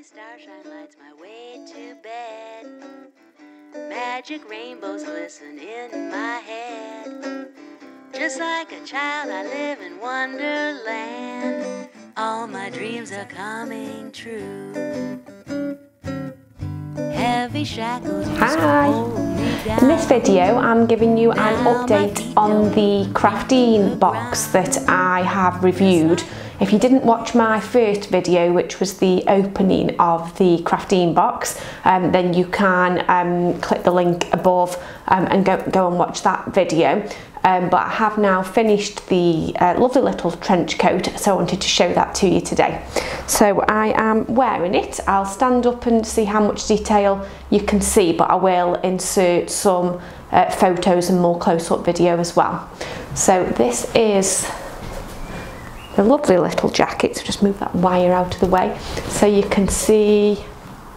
Tiny starshine lights my way to bed. Magic rainbows glisten in my head. Just like a child I live in Wonderland. All my dreams are coming true. Heavy shackles used to hold me down. In this video I'm giving you an update on the Craftinebox that I have reviewed. If you didn't watch my first video, which was the opening of the Craftinebox, then you can click the link above and go and watch that video. But I have now finished the lovely little trench coat, so I wanted to show that to you today. So I am wearing it. I'll stand up and see how much detail you can see, but I will insert some photos and more close-up video as well. So this is the lovely little jacket. So just move that wire out of the way so you can see.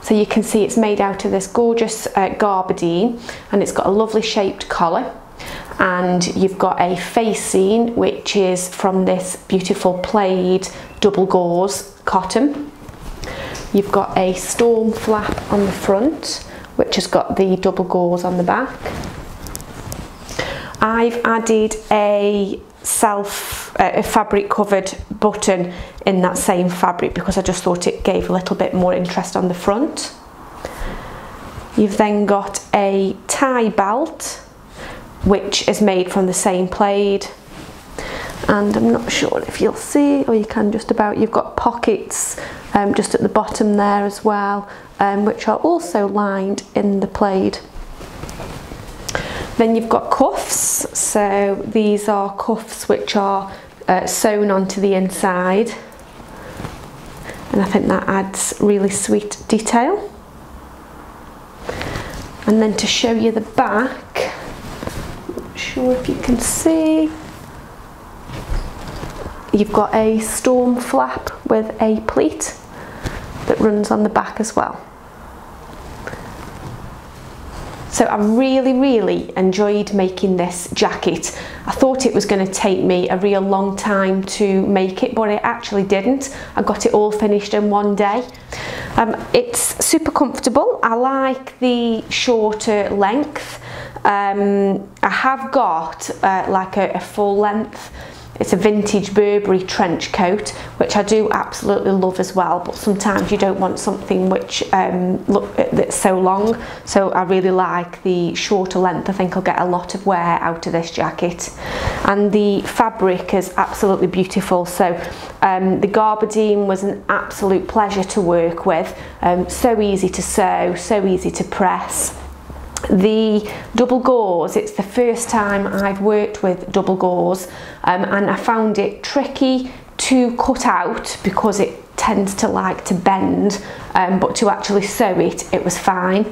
It's made out of this gorgeous gabardine, and it's got a lovely shaped collar. And you've got a facing which is from this beautiful plaid double gauze cotton. You've got a storm flap on the front which has got the double gauze on the back. I've added a fabric covered button in that same fabric because I just thought it gave a little bit more interest on the front. You've then got a tie belt which is made from the same plaid, and I'm not sure if you'll see, or you can just about, you've got pockets just at the bottom there as well, which are also lined in the plaid. Then you've got cuffs, so these are cuffs which are sewn onto the inside, and I think that adds really sweet detail. And then to show you the back, sure if you can see, you've got a storm flap with a pleat that runs on the back as well. So I really enjoyed making this jacket. I thought it was going to take me a real long time to make it, but it actually didn't. I got it all finished in one day. It's super comfortable. I like the shorter length. I have got like a full length, it's a vintage Burberry trench coat, which I do absolutely love as well, but sometimes you don't want something which that's so long, so I really like the shorter length. I think I'll get a lot of wear out of this jacket, and the fabric is absolutely beautiful. So the gabardine was an absolute pleasure to work with, so easy to sew, so easy to press. The double gauze, it's the first time I've worked with double gauze, and I found it tricky to cut out because it tends to like to bend, but to actually sew it was fine.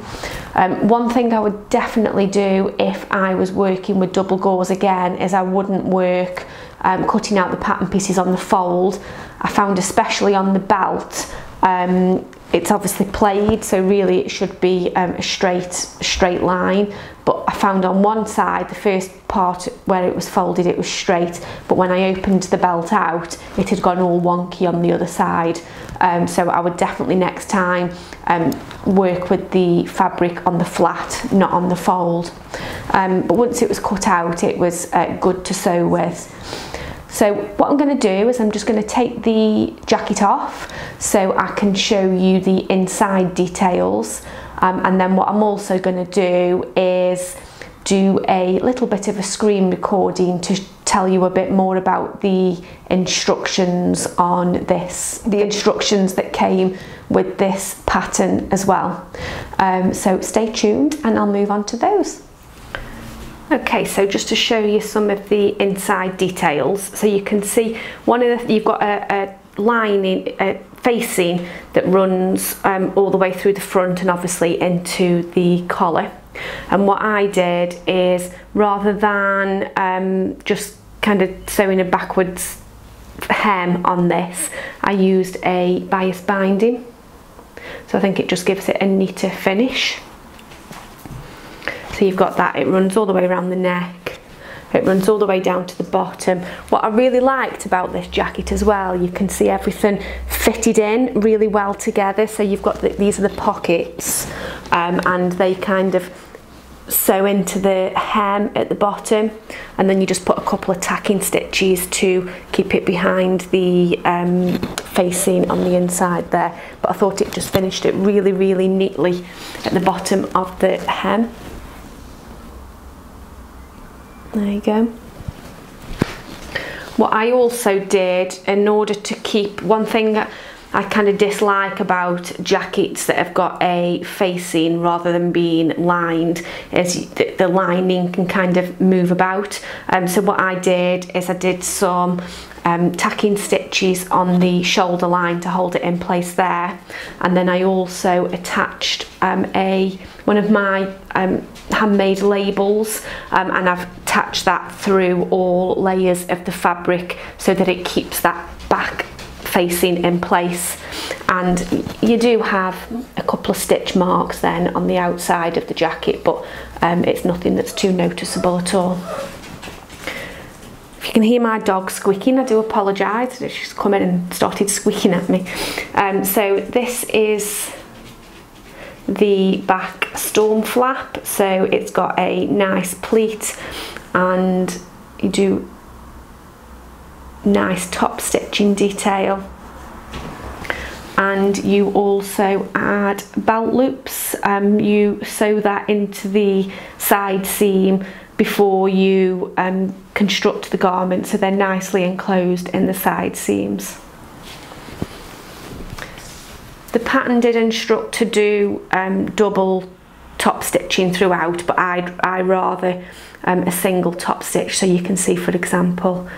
One thing I would definitely do if I was working with double gauze again is I wouldn't work cutting out the pattern pieces on the fold. I found especially on the belt, it's obviously plaid, so really it should be a straight line, but I found on one side, the first part where it was folded, it was straight, but when I opened the belt out, it had gone all wonky on the other side. So I would definitely next time work with the fabric on the flat, not on the fold. But once it was cut out, it was good to sew with. So what I'm going to do is I'm just going to take the jacket off so I can show you the inside details, and then what I'm also going to do is do a little bit of a screen recording to tell you a bit more about the instructions on this, the instructions that came with this pattern as well. So stay tuned and I'll move on to those. Okay, so just to show you some of the inside details, so you can see you've got a lining, facing that runs all the way through the front and obviously into the collar. And what I did is, rather than just kind of sewing a backwards hem on this, I used a bias binding. So I think it just gives it a neater finish. So you've got that, it runs all the way around the neck, It runs all the way down to the bottom. What I really liked about this jacket as well, you can see everything fitted in really well together. So you've got these are the pockets, and they kind of sew into the hem at the bottom, and then you just put a couple of tacking stitches to keep it behind the facing on the inside there. But I thought it just finished it really neatly at the bottom of the hem. There you go. What I also did, in order to keep, one thing that I kind of dislike about jackets that have got a facing rather than being lined is the lining can kind of move about. So what I did is I did some tacking stitches on the shoulder line to hold it in place there, and then I also attached one of my handmade labels, and I've attached that through all layers of the fabric so that it keeps that back facing in place. And you do have a couple of stitch marks then on the outside of the jacket, but it's nothing that's too noticeable at all. If you can hear my dog squeaking, I do apologise. She's come in and started squeaking at me. So this is the back storm flap. So it's got a nice pleat, and you do nice top stitching detail, and you also add belt loops. You sew that into the side seam before you construct the garment, so they're nicely enclosed in the side seams. The pattern did instruct to do double top stitching throughout, but I rather a single top stitch. So you can see, for example,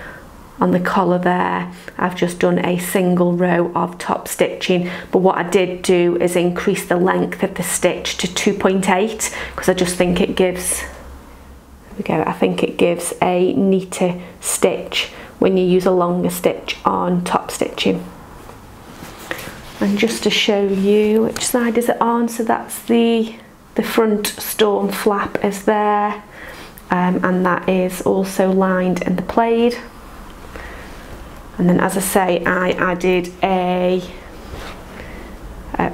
on the collar there, I've just done a single row of top stitching, but what I did do is increase the length of the stitch to 2.8 because I just think it gives, there we go, I think it gives a neater stitch when you use a longer stitch on top stitching. And just to show you which side is it on, so that's the front storm flap is there, and that is also lined in the plaid. And then, as I say, I added a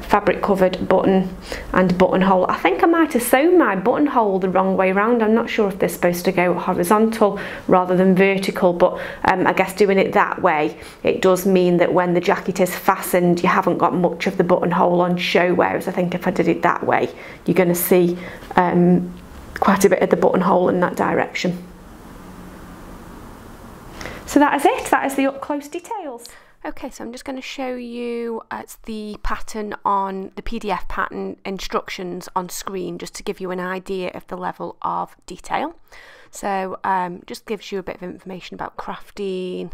fabric covered button and buttonhole. I think I might have sewn my buttonhole the wrong way around. I'm not sure if they're supposed to go horizontal rather than vertical, but I guess doing it that way, it does mean that when the jacket is fastened, you haven't got much of the buttonhole on show, whereas I think if I did it that way, you're going to see quite a bit of the buttonhole in that direction. So that is it, that is the up close details. Okay, so I'm just going to show you the pattern on the PDF pattern instructions on screen, just to give you an idea of the level of detail. So just gives you a bit of information about Craftine,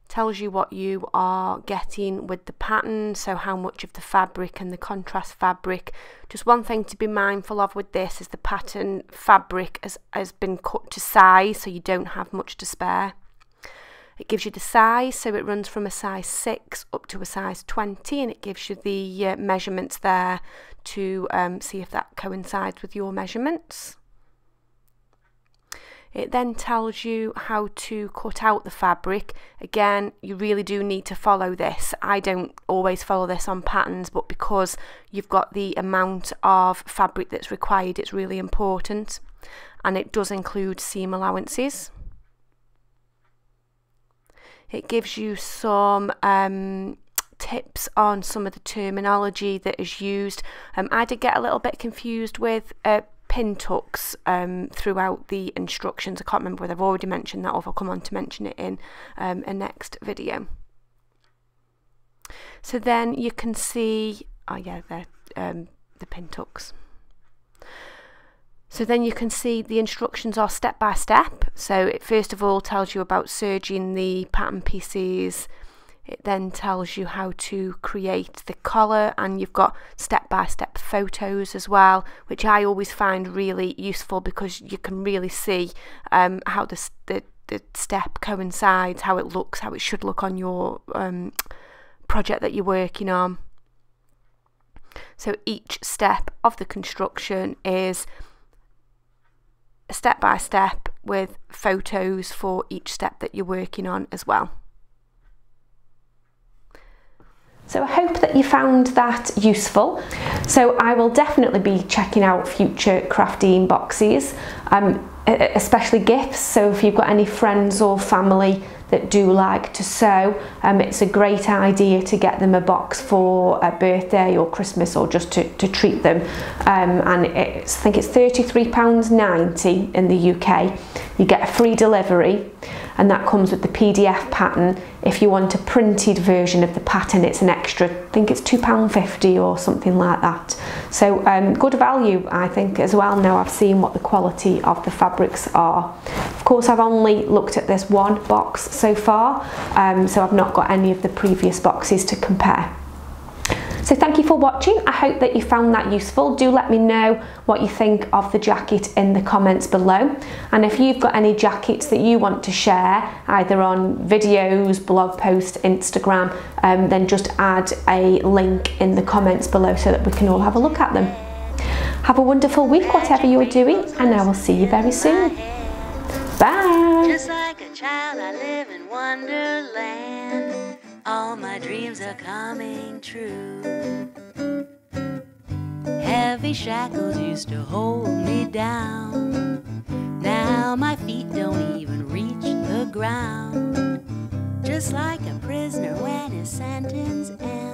tells you what you are getting with the pattern, so how much of the fabric and the contrast fabric. Just one thing to be mindful of with this is the pattern fabric has been cut to size, so you don't have much to spare. It gives you the size, so it runs from a size 6 up to a size 20, and it gives you the measurements there to see if that coincides with your measurements. It then tells you how to cut out the fabric. Again, you really do need to follow this. I don't always follow this on patterns, but because you've got the amount of fabric that's required, it's really important. And it does include seam allowances. It gives you some tips on some of the terminology that is used. I did get a little bit confused with pin tucks throughout the instructions. I can't remember whether I've already mentioned that or if I'll come on to mention it in a next video. So then you can see, oh yeah, they're the pin tucks. So then you can see the instructions are step by step. So it first of all tells you about serging the pattern pieces. It then tells you how to create the collar, and you've got step-by-step photos as well, which I always find really useful because you can really see how the step coincides, how it looks, how it should look on your project that you're working on. So each step of the construction is a step-by-step with photos for each step that you're working on as well. So I hope that you found that useful. So I will definitely be checking out future Craftine boxes, especially gifts. So if you've got any friends or family that do like to sew, it's a great idea to get them a box for a birthday or Christmas, or just to treat them. And I think it's £33.90 in the UK. You get a free delivery, and that comes with the PDF pattern. If you want a printed version of the pattern, it's an extra, I think it's £2.50 or something like that. So good value, I think, as well. Now I've seen what the quality of the fabrics are. Of course, I've only looked at this one box so far, so I've not got any of the previous boxes to compare. So thank you for watching. I hope that you found that useful. Do let me know what you think of the jacket in the comments below. And if you've got any jackets that you want to share, either on videos, blog posts, Instagram, then just add a link in the comments below so that we can all have a look at them. Have a wonderful week, whatever you're doing, and I will see you very soon. Bye. Just like a child, I live in Wonderland. All my dreams are coming true. Heavy shackles used to hold me down. Now my feet don't even reach the ground. Just like a prisoner when his sentence ends.